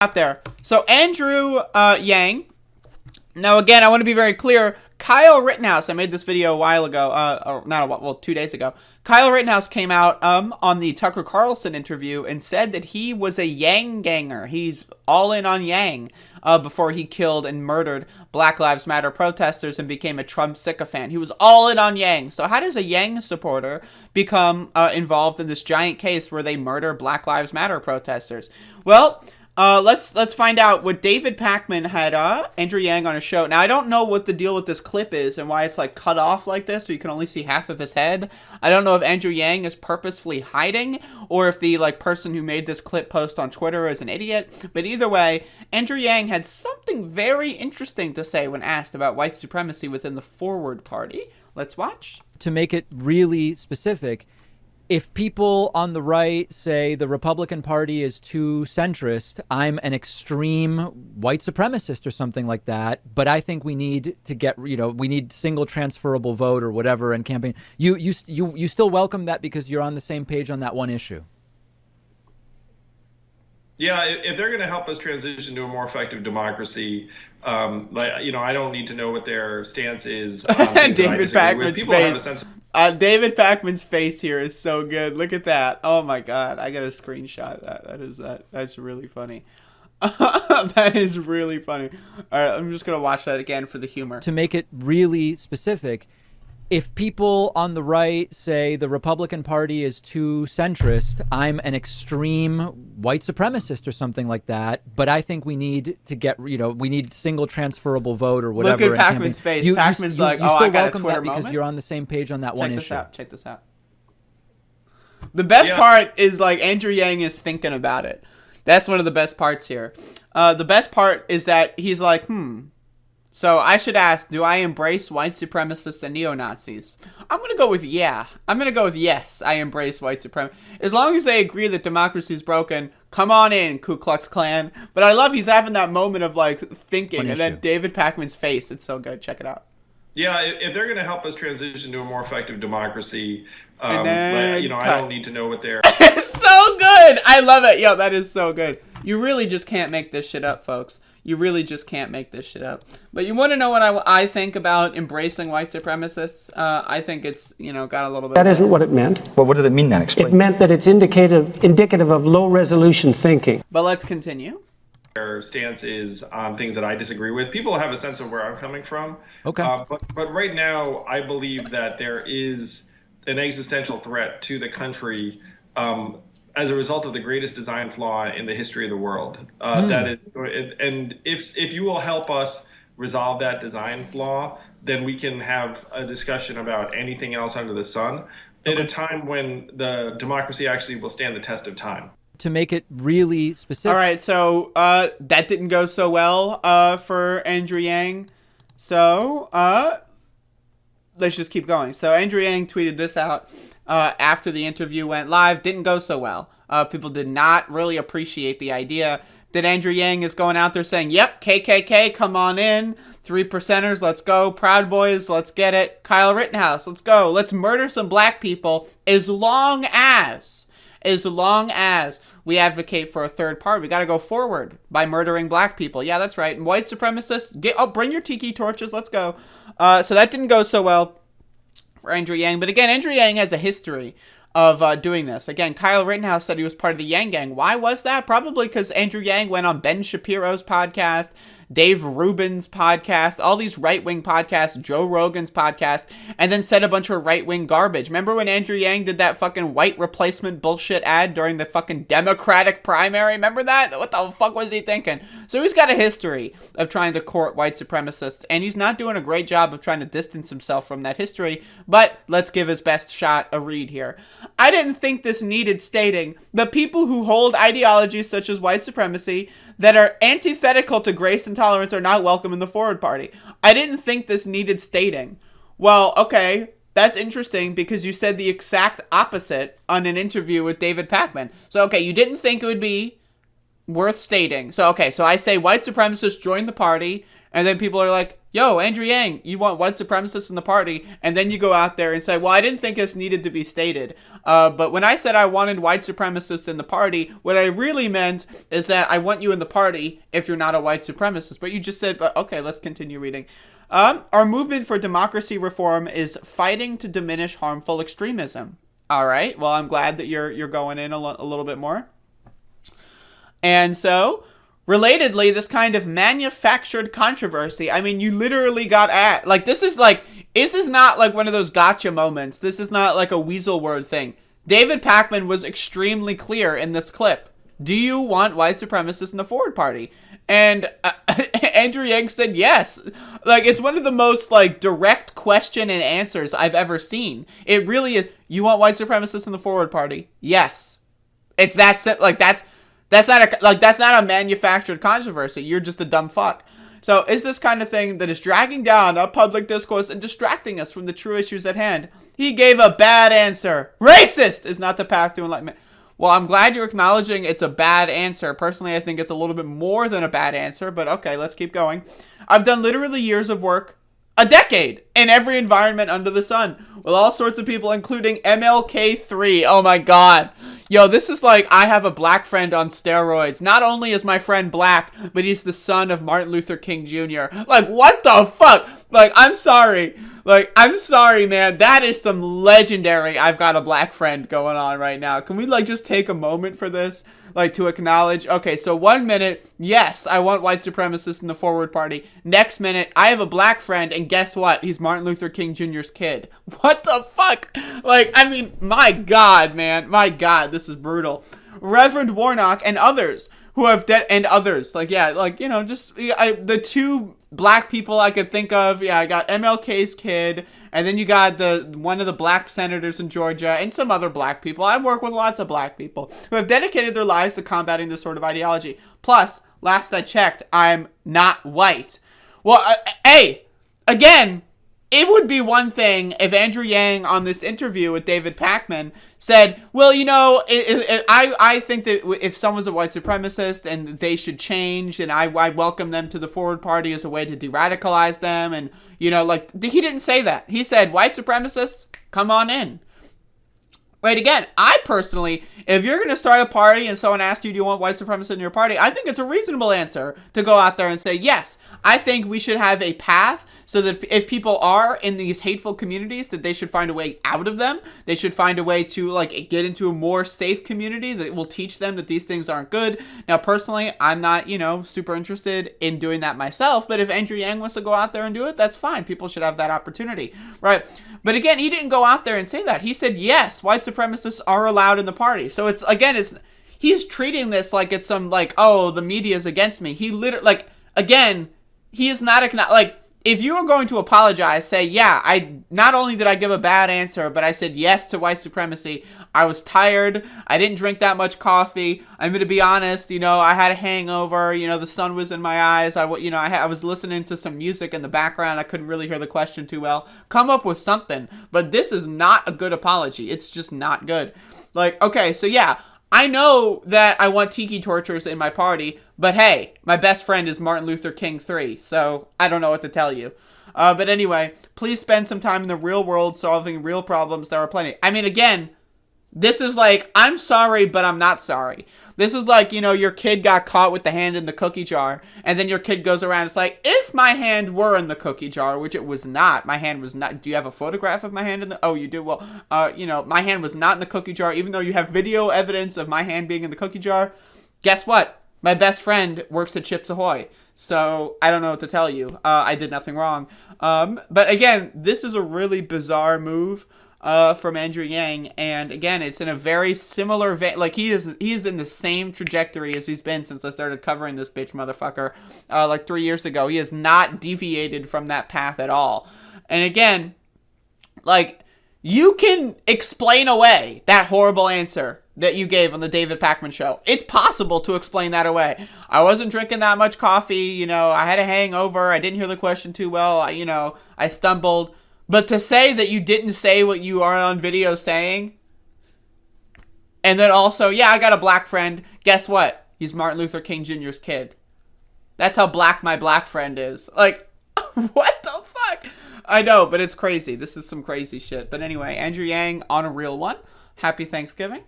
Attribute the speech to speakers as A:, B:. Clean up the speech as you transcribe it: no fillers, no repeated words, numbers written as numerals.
A: out there. So Andrew Yang. Now, again, I want to be very clear. Kyle Rittenhouse, I made this video a while ago, or not a while, well, 2 days ago. Kyle Rittenhouse came out on the Tucker Carlson interview and said that he was a Yang ganger. He's all in on Yang before he killed and murdered Black Lives Matter protesters and became a Trump sycophant. He was all in on Yang. So how does a Yang supporter become involved in this giant case where they murder Black Lives Matter protesters? Well, let's find out what David Pakman had Andrew Yang on a show. Now, I don't know what the deal with this clip is and why it's like cut off like this so you can only see half of his head. I don't know if Andrew Yang is purposefully hiding or if the person who made this clip post on Twitter is an idiot. But either way, Andrew Yang had something very interesting to say when asked about white supremacy within the Forward Party. Let's watch.
B: To make it really specific, if people on the right say the Republican Party is too centrist, I'm an extreme white supremacist or something like that. But I think we need to get, we need single transferable vote or whatever and campaign. You still welcome that because you're on the same page on that one issue?
C: Yeah, if they're going to help us transition to a more effective democracy, I don't need to know what their stance is.
A: David Pakman's face. David Pakman's face here is so good. Look at that. Oh my God, I got a screenshot of that. That's really funny. That is really funny. All right, I'm just gonna watch that again for the humor.
B: To make it really specific, if people on the right say the Republican Party is too centrist, I'm an extreme white supremacist or something like that. But I think we need to get, we need single transferable vote or whatever.
A: Look at Pakman's face. Pakman's like, I got a Twitter moment.
B: Because you're on the same page on that one issue.
A: Check this out. The best part is like Andrew Yang is thinking about it. That's one of the best parts here. The best part is that he's like, So I should ask, do I embrace white supremacists and neo-Nazis? I'm going to go with yeah. I'm going to go with yes, I embrace white supremacy. As long as they agree that democracy is broken, come on in, Ku Klux Klan. But I love he's having that moment of like thinking, and then David Pakman's face. It's so good. Check it out.
C: Yeah, if they're going to help us transition to a more effective democracy, I don't need to know what they're...
A: It's so good! I love it. Yo, that is so good. You really just can't make this shit up, folks. You really just can't make this shit up. But you want to know what I think about embracing white supremacists? I think it's, got a little bit
D: That isn't what it meant.
E: Well, what did it mean then? Explain.
D: It meant that it's indicative of low-resolution thinking.
A: But let's continue.
C: Their stance is on things that I disagree with. People have a sense of where I'm coming from.
B: Okay.
C: But right now, I believe that there is an existential threat to the country as a result of the greatest design flaw in the history of the world. That is, and if you will help us resolve that design flaw, then we can have a discussion about anything else under the sun at a time when the democracy actually will stand the test of time.
B: To make it really specific.
A: All right, so that didn't go so well for Andrew Yang. So let's just keep going. So Andrew Yang tweeted this out after the interview went live. Didn't go so well. People did not really appreciate the idea that Andrew Yang is going out there saying, yep, KKK, come on in. 3%ers, let's go. Proud Boys, let's get it. Kyle Rittenhouse, let's go. Let's murder some black people as long as we advocate for a third party. We got to go forward by murdering black people. Yeah, that's right. And white supremacists, bring your tiki torches. Let's go. So that didn't go so well for Andrew Yang. But again, Andrew Yang has a history of doing this. Again, Kyle Rittenhouse said he was part of the Yang Gang. Why was that? Probably because Andrew Yang went on Ben Shapiro's podcast, Dave Rubin's podcast, all these right-wing podcasts, Joe Rogan's podcast, and then said a bunch of right-wing garbage. Remember when Andrew Yang did that fucking white replacement bullshit ad during the fucking Democratic primary? Remember that? What the fuck was he thinking? So he's got a history of trying to court white supremacists, and he's not doing a great job of trying to distance himself from that history, but let's give his best shot a read here. I didn't think this needed stating. The people who hold ideologies such as white supremacy that are antithetical to grace and tolerance are not welcome in the Forward Party. I didn't think this needed stating. Well, okay, that's interesting because you said the exact opposite on an interview with David Pakman. So, okay, you didn't think it would be worth stating. So, okay, so I say white supremacists join the party, and then people are like, yo, Andrew Yang, you want white supremacists in the party? And then you go out there and say, well, I didn't think this needed to be stated. But when I said I wanted white supremacists in the party, what I really meant is that I want you in the party if you're not a white supremacist. But you just said, okay, let's continue reading. Our movement for democracy reform is fighting to diminish harmful extremism. All right, well, I'm glad that you're going in a little bit more. And so, relatedly, this kind of manufactured controversy, I mean, you literally got at, like, this is not like one of those gotcha moments. This is not like a weasel word thing. David Pakman was extremely clear in this clip. Do you want white supremacists in the Forward Party? And Andrew Yang said yes. Like, it's one of the most, like, direct question and answers I've ever seen. It really is. You want white supremacists in the Forward Party? Yes. It's that simple. Like, that's not a manufactured controversy. You're just a dumb fuck. So it's this kind of thing that is dragging down our public discourse and distracting us from the true issues at hand. He gave a bad answer. Racist is not the path to enlightenment. Well, I'm glad you're acknowledging it's a bad answer. Personally, I think it's a little bit more than a bad answer, but okay, let's keep going. I've done literally years of work, a decade, in every environment under the sun, with all sorts of people, including MLK3. Oh my god. Yo, this is like I have a black friend on steroids. Not only is my friend black, but he's the son of Martin Luther King Jr. Like, what the fuck? Like, I'm sorry. Like, I'm sorry, man. That is some legendary I've got a black friend going on right now. Can we, like, just take a moment for this? Like, to acknowledge, okay, so 1 minute, yes, I want white supremacists in the Forward Party. Next minute, I have a black friend, and guess what? He's Martin Luther King Jr.'s kid. What the fuck? Like, I mean, my god, man. My god, this is brutal. Reverend Warnock and others who have and others, like, yeah, like, you know, just, the two black people I could think of, yeah, I got MLK's kid, and then you got one of the black senators in Georgia, and some other black people. I work with lots of black people who have dedicated their lives to combating this sort of ideology. Plus, last I checked, I'm not white. Well, hey, again, it would be one thing if Andrew Yang on this interview with David Pakman said, well, you know, I think that if someone's a white supremacist and they should change, and I welcome them to the Forward Party as a way to de-radicalize them, and, you know, like, he didn't say that. He said, white supremacists, come on in. Right, again, I personally, if you're going to start a party and someone asks you, do you want white supremacists in your party, I think it's a reasonable answer to go out there and say, yes, I think we should have a path so that if people are in these hateful communities, that they should find a way out of them. They should find a way to, like, get into a more safe community that will teach them that these things aren't good. Now, personally, I'm not, you know, super interested in doing that myself, but if Andrew Yang wants to go out there and do it, that's fine. People should have that opportunity, right? But again, he didn't go out there and say that. He said, yes, white supremacists are allowed in the party. So it's, again, he's treating this like it's some, like, oh, the media is against me. He literally, like, again, he is not, like, if you are going to apologize, say, yeah, not only did I give a bad answer, but I said yes to white supremacy. I was tired. I didn't drink that much coffee. I'm going to be honest, you know, I had a hangover. You know, the sun was in my eyes. I was listening to some music in the background. I couldn't really hear the question too well. Come up with something. But this is not a good apology. It's just not good. Like, okay, so yeah, I know that I want tiki tortures in my party, but hey, my best friend is Martin Luther King 3, so I don't know what to tell you. But anyway, please spend some time in the real world solving real problems. There are plenty. I mean, again, this is like, I'm sorry, but I'm not sorry. This is like, you know, your kid got caught with the hand in the cookie jar, and then your kid goes around, it's like, if my hand were in the cookie jar, which it was not, my hand was not, do you have a photograph of my hand in the, oh, you do, well, you know, my hand was not in the cookie jar, even though you have video evidence of my hand being in the cookie jar. Guess what? My best friend works at Chips Ahoy, so I don't know what to tell you. I did nothing wrong. But again, this is a really bizarre move from Andrew Yang, and again, it's in a very similar vein. Like, he is in the same trajectory as he's been since I started covering this bitch motherfucker like 3 years ago. He has not deviated from that path at all. And again, like, you can explain away that horrible answer that you gave on the David Pakman show. It's possible to explain that away. I wasn't drinking that much coffee, you know, I had a hangover, I didn't hear the question too well, I stumbled. But to say that you didn't say what you are on video saying, and then also, yeah, I got a black friend, guess what? He's Martin Luther King Jr.'s kid. That's how black my black friend is. Like, what the fuck? I know, but it's crazy. This is some crazy shit. But anyway, Andrew Yang on a real one. Happy Thanksgiving.